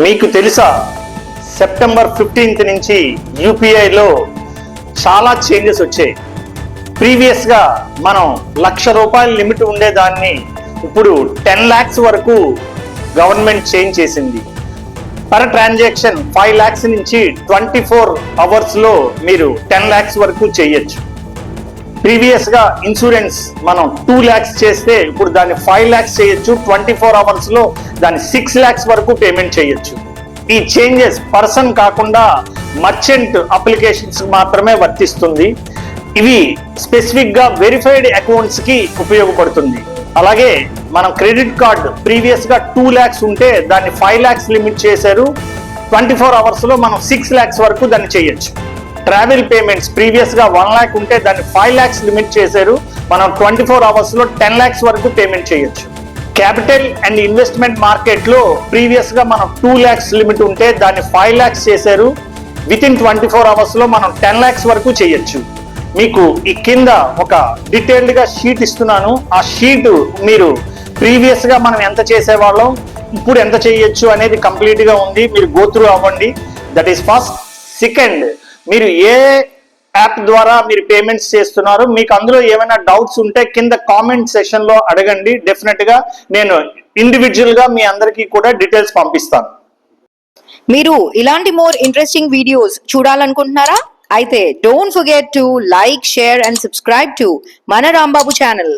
మీకు తెలుసా September 15th నుంచి యూపీఐలో చాలా చేంజెస్ వచ్చాయి. ప్రీవియస్గా మనం ₹1,00,000 లిమిట్ ఉండేదాన్ని ఇప్పుడు 10 lakhs వరకు గవర్నమెంట్ చేంజ్ చేసింది. పర్ ట్రాన్సాక్షన్ 5 lakhs నుంచి 24 hours మీరు 10 lakhs వరకు చేయొచ్చు. ప్రీవియస్ గా ఇన్సూరెన్స్ మనం 2 lakhs చేస్తే ఇప్పుడు దాన్ని 5 lakhs చేయొచ్చు. 24 hours దాన్ని 6 lakhs వరకు పేమెంట్ చేయొచ్చు. ఈ చేంజెస్ పర్సన్ కాకుండా మర్చెంట్ అప్లికేషన్స్ మాత్రమే వర్తిస్తుంది. ఇవి స్పెసిఫిక్ గా వెరిఫైడ్ అకౌంట్స్ కి ఉపయోగపడుతుంది. అలాగే మనం క్రెడిట్ కార్డ్ ప్రీవియస్ గా 2 lakhs ఉంటే దాన్ని 5 lakhs లిమిట్ చేశారు. 24 hours మనం 6 lakhs వరకు దాన్ని చేయొచ్చు. ట్రావెల్ పేమెంట్స్ ప్రీవియస్ గా 1 lakh ఉంటే దాన్ని 5 lakhs లిమిట్ చేశారు. మనం 24 hours 10 lakhs వరకు పేమెంట్ చేయొచ్చు. క్యాపిటల్ అండ్ ఇన్వెస్ట్మెంట్ మార్కెట్ లో ప్రీవియస్ గా మనం 2 lakhs లిమిట్ ఉంటే దాన్ని 5 lakhs చేశారు. విత్ ఇన్ 24 hours మనం 10 lakhs వరకు చేయొచ్చు. మీకు ఈ కింద ఒక డీటెయిల్డ్ గా షీట్ ఇస్తున్నాను. ఆ షీట్ మీరు ప్రీవియస్ గా మనం ఎంత చేసేవాళ్ళం, ఇప్పుడు ఎంత చేయొచ్చు అనేది కంప్లీట్ గా ఉంది. మీరు గో త్రూ అవ్వండి. That is first. సెకండ్, మీరు ఏ యాప్ ద్వారా మీరు పేమెంట్స్ చేస్తున్నారు, మీకు అందులో ఏమైనా డౌట్స్ ఉంటే కింద కామెంట్ సెషన్ లో అడగండి. డెఫినెట్ గా నేను ఇండివిజువల్ గా మీ అందరికీ కూడా డీటెయిల్స్ పంపిస్తాను. మీరు ఇలాంటి మోర్ ఇంట్రెస్టింగ్ వీడియోస్ చూడాలనుకుంటున్నారా? అయితే don't forget to like, share and subscribe to మన రాంబాబు ఛానల్.